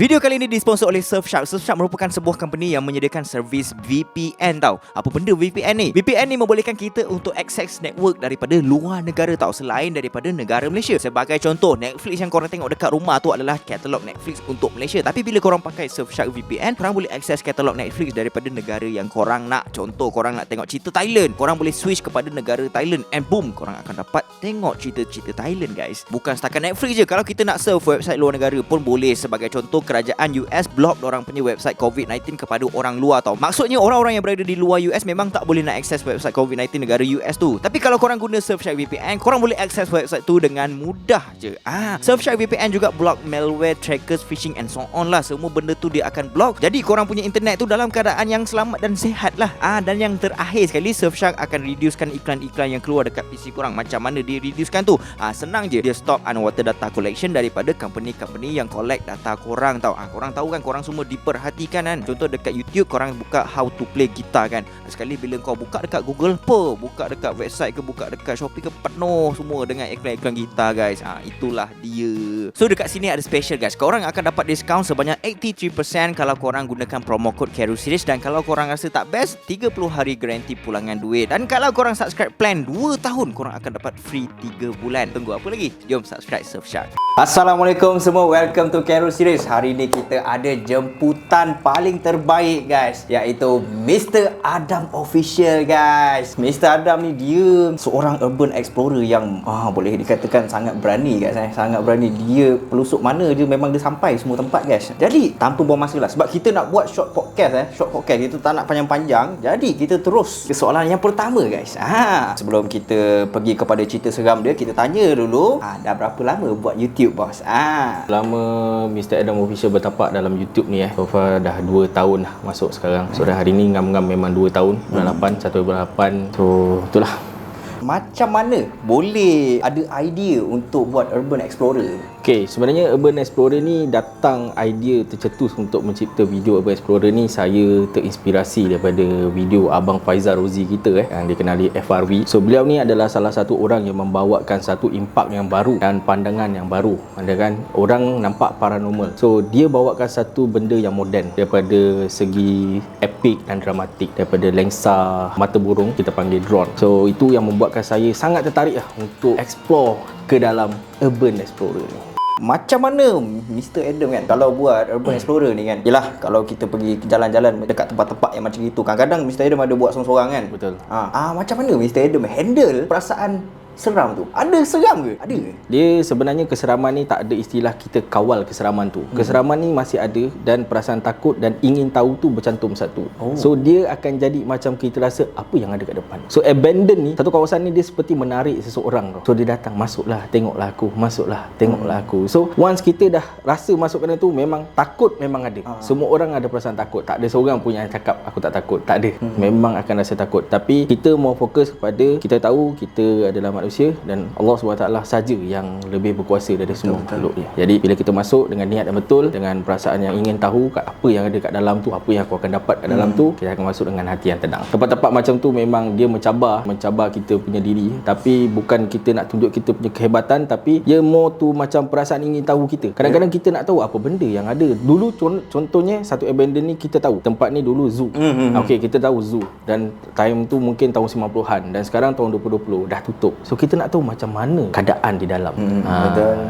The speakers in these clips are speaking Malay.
Video kali ini disponsor oleh Surfshark. Surfshark merupakan sebuah company yang menyediakan servis VPN tau. Apa benda VPN ni? VPN ni membolehkan kita untuk akses network daripada luar negara tau, selain daripada negara Malaysia. Sebagai contoh, Netflix yang korang tengok dekat rumah tu adalah katalog Netflix untuk Malaysia. Tapi bila korang pakai Surfshark VPN, korang boleh akses katalog Netflix daripada negara yang korang nak. Contoh, korang nak tengok cerita Thailand, korang boleh switch kepada negara Thailand and boom, korang akan dapat tengok cerita-cerita Thailand guys. Bukan setakat Netflix je, kalau kita nak surf website luar negara pun boleh. Sebagai contoh, kerajaan US block dorang punya website COVID-19 kepada orang luar tau. Maksudnya orang-orang yang berada di luar US memang tak boleh nak akses website COVID-19 negara US tu. Tapi kalau korang guna Surfshark VPN, korang boleh akses website tu dengan mudah je. Surfshark VPN juga block malware, trackers, phishing and so on lah. Semua benda tu dia akan block. Jadi korang punya internet tu dalam keadaan yang selamat dan sihat lah. Dan yang terakhir sekali, Surfshark akan reducekan iklan-iklan yang keluar dekat PC korang. Macam mana dia reducekan tu? Senang je. Dia stop unwanted data collection daripada company-company yang collect data korang tau. Korang tahu kan, korang semua diperhatikan kan. Contoh dekat YouTube, korang buka how to play gitar kan. Sekali bila kau buka dekat Google, buka dekat website ke, buka dekat Shopee ke, penuh semua dengan iklan-iklan gitar guys. Itulah dia. So dekat sini ada special guys. Korang akan dapat diskaun sebanyak 83% kalau korang gunakan promo code KERUSeries. Dan kalau korang rasa tak best, 30 hari garanti pulangan duit. Dan kalau korang subscribe plan 2 tahun, korang akan dapat free 3 bulan. Tunggu apa lagi? Jom subscribe Surfshark. Assalamualaikum semua, welcome to KERUSeries. Hari ni kita ada jemputan paling terbaik guys, iaitu Mr. Adam Official guys. Mr. Adam ni dia seorang urban explorer yang boleh dikatakan sangat berani guys. Sangat berani. Dia pelusuk mana je memang dia sampai semua tempat guys. Jadi tanpa buang masa lah, sebab kita nak buat short podcast kita tak nak panjang-panjang. Jadi kita terus ke soalan yang pertama guys. Sebelum kita pergi kepada cerita seram dia, kita tanya dulu, dah berapa lama buat YouTube bos? Selama Mr. Adam Official bertapak dalam YouTube ni so far dah 2 tahun dah masuk sekarang. So dah hari ni ngam-ngam memang 2 tahun. Bulan 8, 1 bulan 8. So itulah. Macam mana boleh ada idea untuk buat Urban Explorer? Okay, sebenarnya Urban Explorer ni datang idea tercetus untuk mencipta video Urban Explorer ni. Saya terinspirasi daripada video Abang Faizal Rozi kita yang dikenali FRV. So beliau ni adalah salah satu orang yang membawakan satu impak yang baru dan pandangan yang baru. Anda kan, orang nampak paranormal. So dia bawakan satu benda yang moden daripada segi epic dan dramatik, daripada lensa mata burung, kita panggil drone. So itu yang membuatkan saya sangat tertarik untuk explore ke dalam Urban Explorer ni. Macam mana Mr. Adam kan kalau buat Urban Explorer ni kan? Yelah, kalau kita pergi jalan-jalan dekat tempat-tempat yang macam itu, kadang-kadang Mr. Adam ada buat seorang-seorang kan? Betul. Macam mana Mr. Adam handle perasaan seram tu? Ada seram ke? Ada ke? Dia sebenarnya keseraman ni tak ada istilah kita kawal keseraman tu. Keseraman ni masih ada dan perasaan takut dan ingin tahu tu bercantum satu. So dia akan jadi macam kita rasa apa yang ada kat depan. So abandon ni, satu kawasan ni dia seperti menarik seseorang tau. So dia datang, masuklah, tengoklah aku, masuklah, tengoklah aku. So once kita dah rasa masuk kat tu, memang takut memang ada. Semua orang ada perasaan takut. Tak ada seorang pun yang cakap aku tak takut. Tak ada. Memang akan rasa takut. Tapi kita mau fokus kepada kita tahu kita adalah manusia dan Allah SWT saja yang lebih berkuasa dari semua makhluk dia. Jadi bila kita masuk dengan niat yang betul, dengan perasaan yang ingin tahu apa yang ada kat dalam tu, apa yang aku akan dapat kat dalam tu, kita akan masuk dengan hati yang tenang. Tempat-tempat macam tu memang dia mencabar kita punya diri, tapi bukan kita nak tunjuk kita punya kehebatan, tapi dia more tu macam perasaan ingin tahu kita. Kadang-kadang kita nak tahu apa benda yang ada. Dulu contohnya satu abandon ni kita tahu tempat ni dulu zoo. Okey, kita tahu zoo dan time tu mungkin tahun 90-an dan sekarang tahun 2020 dah tutup. So kita nak tahu macam mana keadaan di dalam.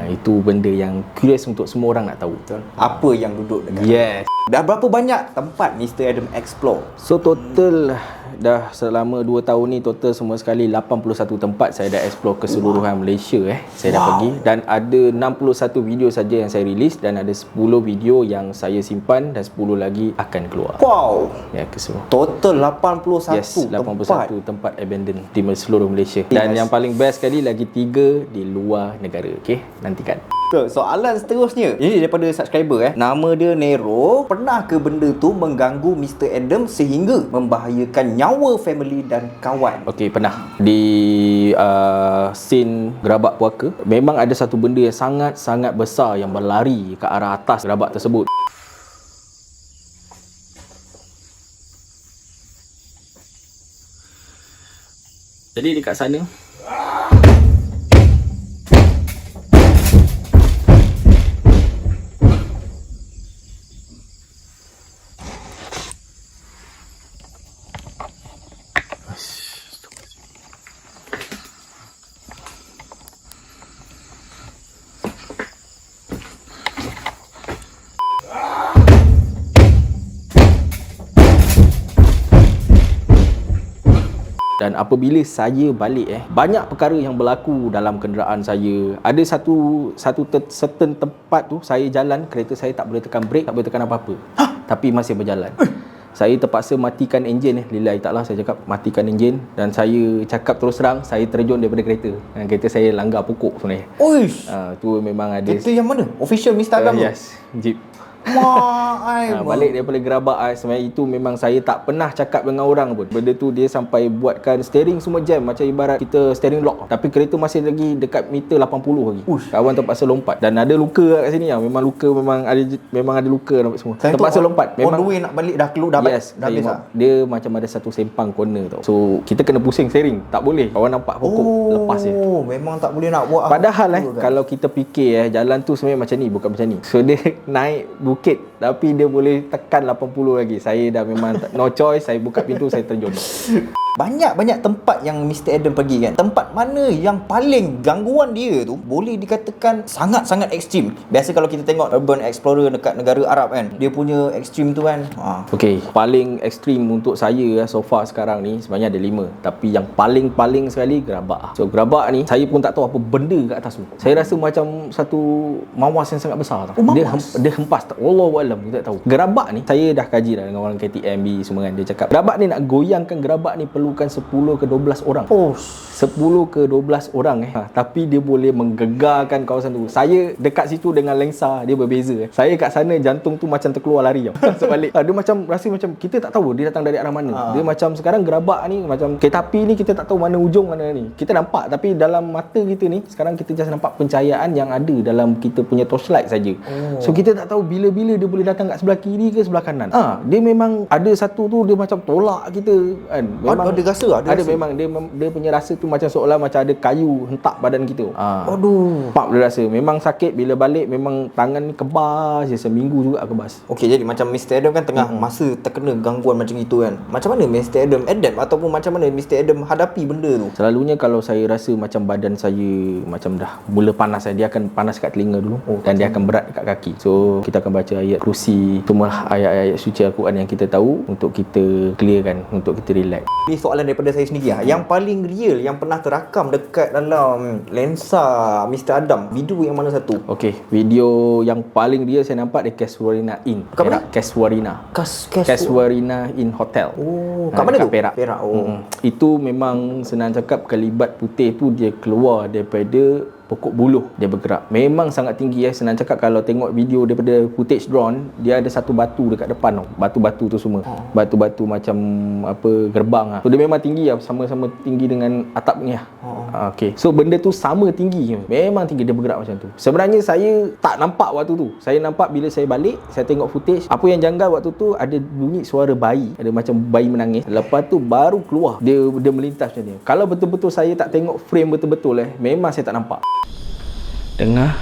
Itu benda yang curious untuk semua orang nak tahu. Apa yang duduk dekat? Yes. Dah berapa banyak tempat Mr. Adam explore? So total dah selama 2 tahun ni, total semua sekali 81 tempat saya dah explore keseluruhan Malaysia saya dah pergi, dan ada 61 video saja yang saya release dan ada 10 video yang saya simpan dan 10 lagi akan keluar. Ya, keseluruhan. Total 81 yes, 81 tempat abandon di seluruh Malaysia. Dan yang paling best sekali lagi 3 di luar negara. Okey, nantikan. Soalan seterusnya, ini daripada subscriber nama dia Nero. Pernah ke benda tu mengganggu Mr. Adam sehingga membahayakan nyawa family dan kawan? Okey, pernah. Di scene gerabak puaka, memang ada satu benda yang sangat-sangat besar yang berlari ke arah atas gerabak tersebut. Jadi dekat sana Dan apabila saya balik banyak perkara yang berlaku dalam kenderaan saya. Ada satu certain tempat tu saya jalan, kereta saya tak boleh tekan brake, tak boleh tekan apa-apa. Tapi masih berjalan. Saya terpaksa matikan enjin lillahi ta'ala, saya cakap matikan enjin. Dan saya cakap terus terang, saya terjun daripada kereta. Kereta saya langgar pokok sebenarnya. Oish. Tu memang ada. Kereta yang mana? Official Mr. Adam tu? Yes, Jeep. Balik daripada gerabak sebenarnya itu memang saya tak pernah cakap dengan orang pun. Benda tu dia sampai buatkan steering semua jam, macam ibarat kita steering lock. Tapi kereta masih lagi dekat meter 80 lagi. Kawan terpaksa lompat dan ada luka kat sini memang luka, memang ada luka semua. Terpaksa lompat. Memang on the way nak balik dah keluar dah. Yes, dah habis dia macam ada satu sempang corner tau. So kita kena pusing steering, tak boleh. Kawan nampak pokok lepas je. Memang tak boleh nak buat. Padahal kalau kita fikir jalan tu sebenarnya macam ni, bukan macam ni. So dia naik bukit tapi dia boleh tekan 80 lagi. Saya dah memang no choice, saya buka pintu, saya terjun. Banyak tempat yang Mr. Adam pergi kan. Tempat mana yang paling gangguan dia tu boleh dikatakan sangat-sangat ekstrim. Biasa kalau kita tengok Urban Explorer dekat negara Arab kan, dia punya ekstrim tu kan. Okey, paling ekstrim untuk saya so far sekarang ni sebenarnya ada 5. Tapi yang paling sekali gerabak. So gerabak ni saya pun tak tahu apa benda kat atas tu. Saya rasa macam satu mawas yang sangat besar tau. Dia hempas tak. Wallahualam, kita tak tahu. Gerabak ni saya dah kaji dah dengan orang KTMB semua kan. Dia cakap gerabak ni nak goyangkan gerabak ni perlukan 10 ke 12 orang. 10 ke 12 orang tapi dia boleh menggegarkan kawasan tu. Saya dekat situ dengan lensa dia berbeza. Saya kat sana jantung tu macam terkeluar lari tau. Sebalik. Dia macam rasa macam kita tak tahu dia datang dari arah mana. Dia macam sekarang gerabak ni macam kereta api ni, kita tak tahu mana ujung mana ni. Kita nampak tapi dalam mata kita ni sekarang kita just nampak pencahayaan yang ada dalam kita punya torchlight saja. So kita tak tahu bila-bila dia boleh datang kat sebelah kiri ke sebelah kanan. Dia memang ada satu tu dia macam tolak kita kan. Memang ada rasa. Memang dia punya rasa tu macam seolah macam ada kayu hentak badan kita. Pak dia rasa memang sakit. Bila balik memang tangan ni kebas je, seminggu juga kebas. Okey, jadi macam Mr. Adam kan tengah masa terkena gangguan macam itu kan. Macam mana Mr. Adam adapt ataupun macam mana Mr. Adam hadapi benda tu? Selalunya kalau saya rasa macam badan saya macam dah mula panas, dia akan panas kat telinga dulu dan dia akan berat kat kaki. So kita akan baca ayat kursi, semua ayat-ayat suci Al-Quran yang kita tahu untuk kita clearkan, untuk kita relax. Ini soalan daripada saya sendiri yang paling real yang pernah terakam dekat dalam lensa Mr. Adam, video yang mana satu? Okey, video yang paling real saya nampak di Casuarina Inn. Casuarina Inn Hotel. Kat mana tu? Perak. Itu memang senang cakap, kelibat putih tu dia keluar daripada pokok buluh, dia bergerak. Memang sangat tinggi senang cakap. Kalau tengok video daripada footage drone, dia ada satu batu dekat depan tau. Batu-batu tu semua. Batu-batu macam gerbang So dia memang tinggi sama-sama tinggi dengan atap ni Okey. So benda tu sama tinggi. Memang tinggi, dia bergerak macam tu. Sebenarnya saya tak nampak waktu tu. Saya nampak bila saya balik, saya tengok footage. Apa yang janggal waktu tu, ada bunyi suara bayi. Ada macam bayi menangis. Lepas tu baru keluar. Dia melintas macam ni. Kalau betul-betul saya tak tengok frame betul-betul memang saya tak nampak. Dengar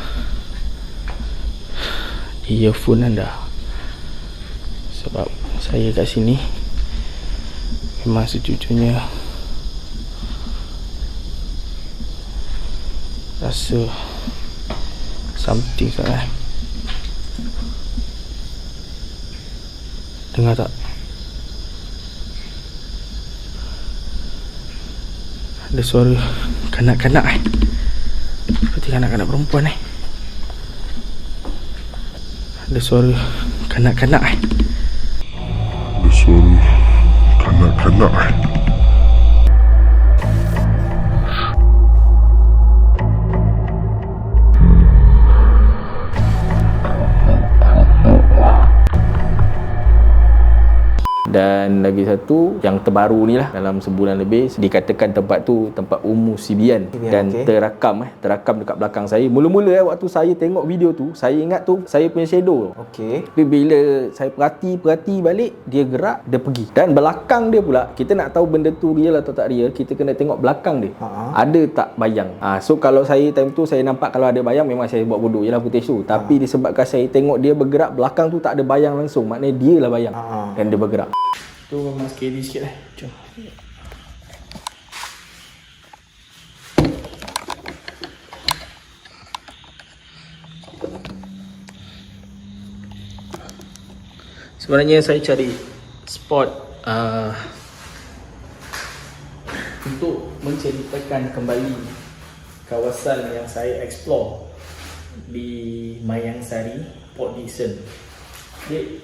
earphone anda, sebab saya kat sini memang sejujurnya rasa something sangat. Dengar tak? Ada suara kanak-kanak seperti kanak-kanak perempuan Ada suara kanak-kanak Ada suara kanak-kanak Dan lagi satu yang terbaru ni lah, dalam sebulan lebih dikatakan tempat tu tempat Ummu Sibian. Dan terakam dekat belakang saya. Mula-mula waktu saya tengok video tu, saya ingat tu saya punya shadow. Tapi bila saya perhati balik, dia gerak, dia pergi. Dan belakang dia pula, kita nak tahu benda tu real atau tak real, kita kena tengok belakang dia. Ada tak bayang? So kalau saya time tu saya nampak kalau ada bayang, memang saya buat bodoh je lah footage tu. Tapi disebabkan saya tengok dia bergerak, belakang tu tak ada bayang langsung, maknanya dia lah bayang. Dan dia bergerak. Tu memang scary sikit Jom. Sebenarnya saya cari spot ceritakan kembali kawasan yang saya explore di Mayang Sari, Port Dickson. Jadi,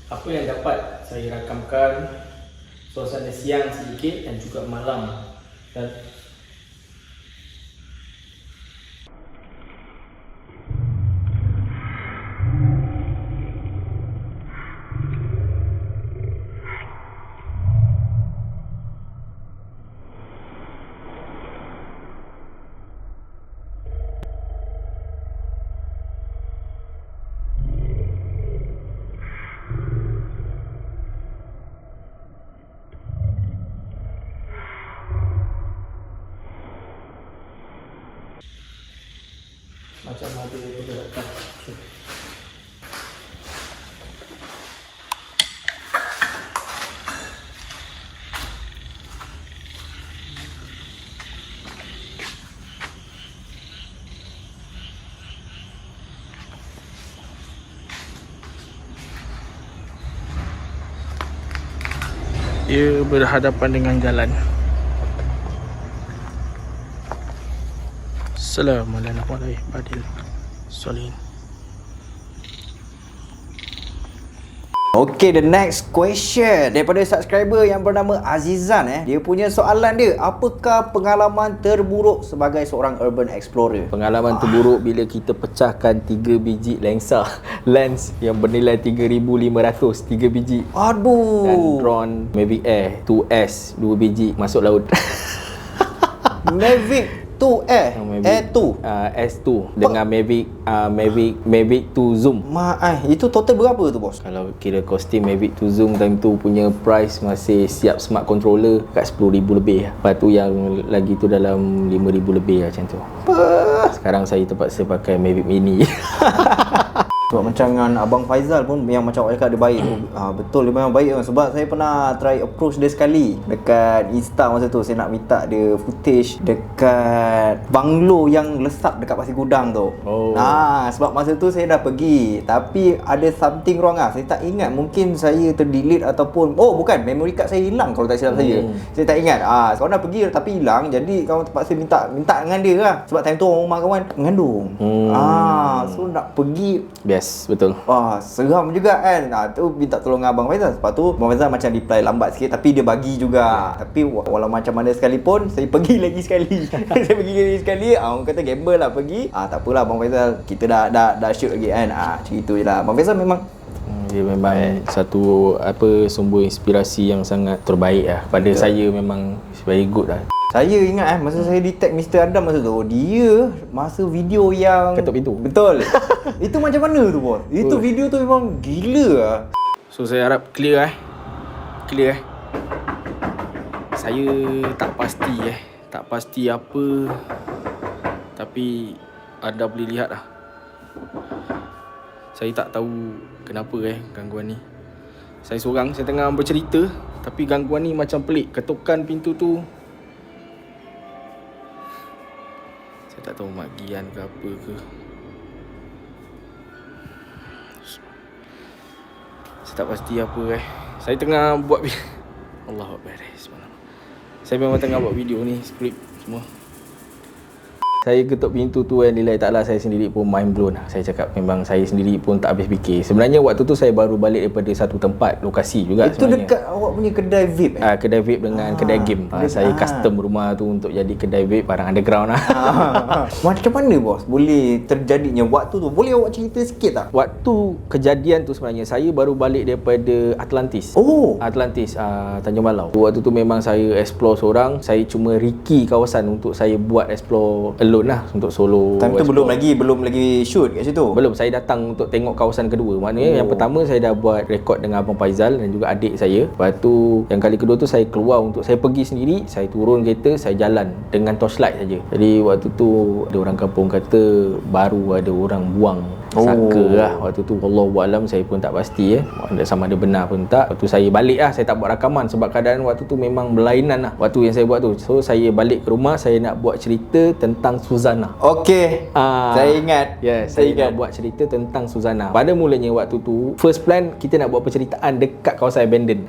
apa yang dapat saya rakamkan suasana siang sedikit dan juga malam. Dan macam ada dia datang. Dia berhadapan dengan jalan. Assalamualaikum warahmatullahi wabarakatuh. Okay, the next question daripada subscriber yang bernama Azizan. Dia punya soalan dia, apakah pengalaman terburuk sebagai seorang urban explorer? Pengalaman terburuk bila kita pecahkan 3 biji lensa lens yang bernilai 3,500, 3 biji. Aduh. Dan drone Mavic Air 2S 2 biji masuk laut. Mavic 2 Air, Air 2 S2 dengan Mavic 2 Zoom. Itu total berapa tu bos? Kalau kira kostum Mavic 2 Zoom time tu punya price masih siap smart controller kat 10,000 lebih. Lepas tu yang lagi tu dalam 5,000 lebih macam tu. Sekarang saya terpaksa pakai Mavic Mini. Sebab macam dengan Abang Faizal pun yang macam awak cakap dia baik tu. Betul, dia memang baik. Sebab saya pernah try approach dia sekali dekat Insta masa tu. Saya nak minta dia footage dekat banglo yang lesap dekat Pasir Gudang tu. Sebab masa tu saya dah pergi, tapi ada something wrong Saya tak ingat, mungkin saya terdelete ataupun bukan, memory card saya hilang kalau tak silap saya. Saya tak ingat. Sekarang dah pergi tapi hilang. Jadi kawan terpaksa minta dengan dia lah. Sebab time tu orang rumah kawan mengandung. So nak pergi betul. Seram juga kan. Tu minta tolong Abang Faizal. Lepas tu Abang Faizal macam reply lambat sikit, tapi dia bagi juga. Tapi walau macam mana sekalipun, saya pergi lagi sekali. Saya pergi lagi sekali. Orang kata gamble lah pergi. Tak apalah Abang Faizal, kita dah shoot lagi kan. Macam itu je lah. Abang Faizal memang dia memang satu sumber inspirasi yang sangat terbaik lah. Pada saya memang very good lah. Saya ingat masa saya detect Mr. Adam masa tu, dia masa video yang ketuk pintu. Betul. Itu macam mana tu bos? Itu video tu memang gila lah. So saya harap clear Clear Saya tak pasti tak pasti apa, tapi anda boleh lihat lah. Saya tak tahu kenapa gangguan ni. Saya seorang, saya tengah bercerita, tapi gangguan ni macam pelik. Ketukan pintu tu, saya tak tahu magian ke apa ke. Saya tak pasti apa Saya tengah buat Allahuakbar. Saya memang tengah buat video ni, skrip semua. Saya ketuk pintu tu lillahi ta'ala, saya sendiri pun mind blown. Saya cakap memang saya sendiri pun tak habis fikir. Sebenarnya waktu tu saya baru balik daripada satu tempat, lokasi juga itu sebenarnya. Dekat awak punya kedai vape kedai vape dengan kedai game. Saya custom rumah tu untuk jadi kedai vape barang underground lah. Macam mana bos boleh terjadinya waktu tu? Boleh awak cerita sikit tak? Waktu kejadian tu sebenarnya saya baru balik daripada Atlantis. Atlantis, Tanjung Balau. Waktu tu memang saya explore seorang. Saya cuma riki kawasan untuk saya buat explore alone lah, untuk solo. Time tu belum lagi shoot kat situ? Belum, saya datang untuk tengok kawasan kedua. Maknanya yang pertama saya dah buat rekod dengan Abang Faizal dan juga adik saya. Lepas tu yang kali kedua tu saya keluar untuk saya pergi sendiri. Saya turun kereta, saya jalan dengan torchlight saja. Jadi waktu tu ada orang kampung kata baru ada orang buang saka lah waktu tu. Wallahualam, saya pun tak pasti sama ada benar pun tak. Waktu saya balik saya tak buat rakaman sebab keadaan waktu tu memang berlainan waktu yang saya buat tu. So saya balik ke rumah, saya nak buat cerita tentang Suzana. Okey. Saya ingat. Yes, saya nak buat cerita tentang Suzana. Pada mulanya waktu tu, first plan kita nak buat penceritaan dekat kawasan abandoned.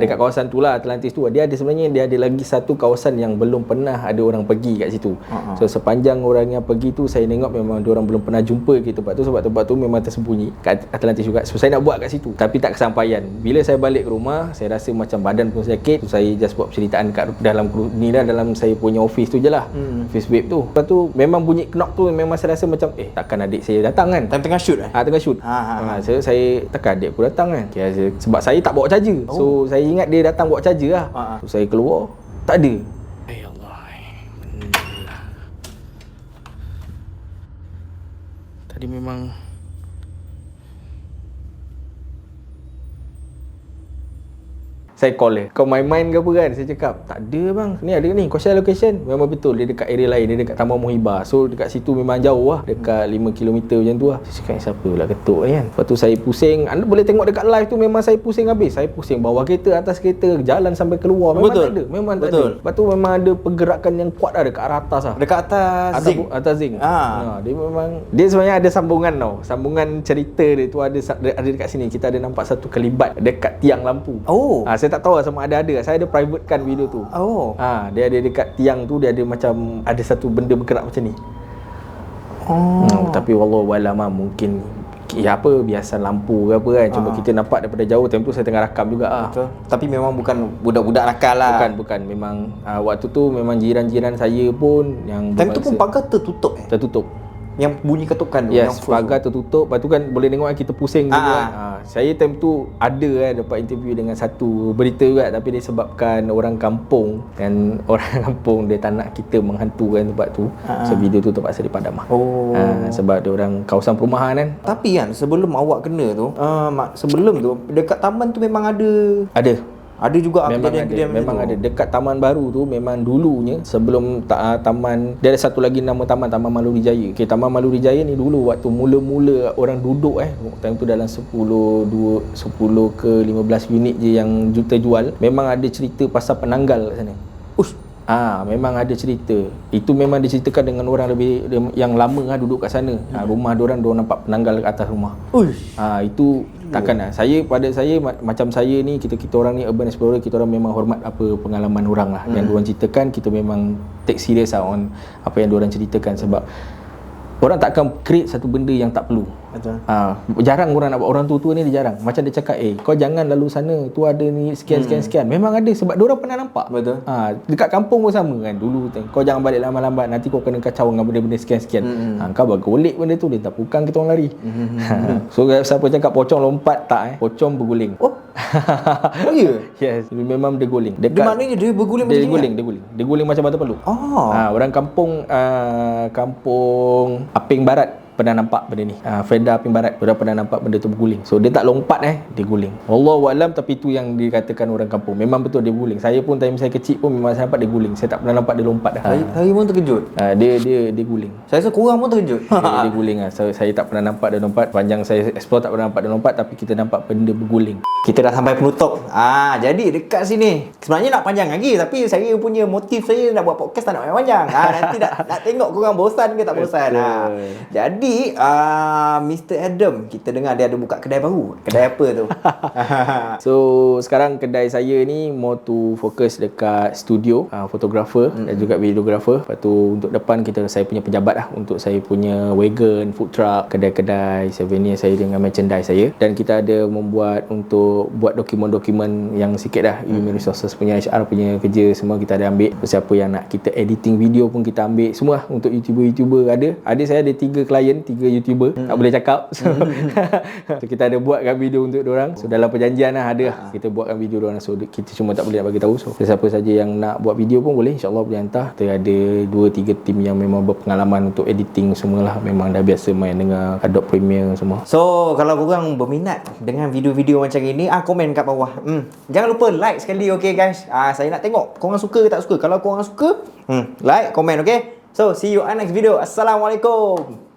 Dekat kawasan tu lah, Atlantis tu. Dia ada lagi satu kawasan yang belum pernah ada orang pergi kat situ. So sepanjang orang yang pergi tu, saya tengok memang diorang belum pernah jumpa ke tempat tu, sebab tempat tu memang tersembunyi kat Atlantis juga. So saya nak buat kat situ, tapi tak kesampaian. Bila saya balik ke rumah, saya rasa macam badan pun sakit. So saya just buat penceritaan kat dalam dalam saya punya office tu je lah. Office web tu. Lepas tu memang bunyi knock tu, memang saya rasa macam takkan adik saya datang kan. Tengah shoot Tengah shoot. So saya takkan adik aku datang kan. Sebab saya tak bawa charger. So saya ingat dia datang bawa charger lah. So saya keluar, tak ada. Ya Allah. Tadi memang saya call dia, kau main-main ke apa kan? Saya cakap, tak ada bang, ni ada ni, kau share location. Memang betul, dia dekat area lain, dia dekat Taman Muhibah. So dekat situ memang jauh lah, dekat 5km macam tu lah. Saya cakap, siapa pula ketuk kan? Lepas tu saya pusing, anda boleh tengok dekat live tu, memang saya pusing habis. Saya pusing bawah kereta, atas kereta, jalan sampai keluar. Memang betul. Tak ada, memang tak ada. Lepas tu memang ada pergerakan yang kuat lah dekat arah atas lah. Dekat atas zinc. Dia memang, dia sebenarnya ada sambungan tau. Sambungan cerita dia tu ada dekat sini. Kita ada nampak satu kelibat dekat tiang lampu. Saya tak tahu lah sama ada. Saya ada private kan video tu. Dia ada dekat tiang tu, dia ada macam ada satu benda bergerak macam ni. Tapi wallahualam mungkin biasa lampu ke apa kan. Cuma kita nampak daripada jauh. Time tu saya tengah rakam juga. Betul. Tapi memang bukan budak-budak nakal lah. Bukan. Memang waktu tu memang jiran-jiran saya pun yang time tu pun pagar tertutup tertutup. Yang bunyi ketukan tu. Yes, pagar tertutup. Lepas tu kan boleh tengok kita pusing juga kan. Saya time tu ada dapat interview dengan satu berita juga, tapi disebabkan orang kampung, dan orang kampung dia tak nak kita menghantukan tempat tu. So video tu terpaksa dipadam lah. Sebab dia orang kawasan perumahan kan. Tapi kan sebelum awak kena tu, sebelum tu dekat taman tu memang ada juga kejadian-kejadian memang ada. Dekat Taman Baru tu memang dulunya sebelum taman, dia ada satu lagi nama Taman Maluri Jaya. Taman Maluri Jaya ni dulu waktu mula-mula orang duduk time tu dalam 10 ke 15 unit je yang terjual. Memang ada cerita pasal penanggal kat sana. Memang ada cerita. Itu memang diceritakan dengan orang lebih yang lama duduk kat sana. Rumah diorang nampak penanggal kat atas rumah. Itu takkan saya macam saya ni, kita orang ni urban explorer, kita orang memang hormat apa pengalaman orang lah. Yang diorang ceritakan, kita memang take serious on apa yang diorang ceritakan, sebab orang tak akan create satu benda yang tak perlu. Betul. Jarang orang nak buat. Orang tua-tua ni dia jarang. Macam dia cakap, kau jangan lalu sana, tu ada ni sekian. Memang ada, sebab diorang pernah nampak. Betul. Dekat kampung pun sama kan. Dulu kau jangan balik lambat-lambat, nanti kau kena kacau dengan benda-benda sekian. Kau bergolek benda tu, dia tak pukang kita orang lari. So siapa cakap pocong lompat, tak pocong berguling. Ya? Yes, memang dia guling. Dia maknanya dia berguling macam ni. Dia guling macam batu palu. Orang kampung kampung Aping Barat pernah nampak benda ni. Freda Aping Barat dia pernah nampak benda tu berguling. So dia tak lompat dia guling. Wallahualam, tapi tu yang dikatakan orang kampung. Memang betul dia guling. Saya pun time saya kecil pun memang saya nampak dia guling. Saya tak pernah nampak dia lompat dah. Saya pun terkejut. Dia guling. Saya rasa korang pun terkejut. Dia guling saya tak pernah nampak dia lompat. Panjang saya explore tak pernah nampak dia lompat, tapi kita nampak benda berguling. Kita dah sampai penutup. Jadi dekat sini sebenarnya nak panjang lagi, tapi saya punya motif saya nak buat podcast tak nak panjang. Nanti nak tengok korang bosan ke tak bosan. Jadi Mr. Adam, kita dengar dia ada buka kedai baru. Kedai apa tu? So sekarang kedai saya ni more to fokus dekat studio, fotografer dan juga videografer. Lepas tu untuk depan saya punya pejabat lah, untuk saya punya wagon, food truck, kedai-kedai, souvenir saya dengan merchandise saya. Dan kita ada membuat untuk buat dokumen-dokumen yang sikit dah. Human resources punya, HR punya kerja semua kita ada ambil. Siapa yang nak kita editing video pun kita ambil semua. Untuk YouTuber ada saya ada 3 klien, 3 YouTuber, tak boleh cakap. So kita ada buatkan video untuk diorang. So dalam perjanjian lah ada kita buatkan video diorang. So kita cuma tak boleh nak bagi tahu. So siapa saja yang nak buat video pun boleh, insya-Allah boleh hantar. Kita ada 2-3 tim yang memang berpengalaman untuk editing semualah. Memang dah biasa main dengan Adobe Premiere semua. So kalau korang berminat dengan video-video macam ini, komen kat bawah. Jangan lupa like sekali, okay guys. Saya nak tengok korang suka ke tak suka. Kalau korang suka, like, komen, okay. So see you on next video. Assalamualaikum.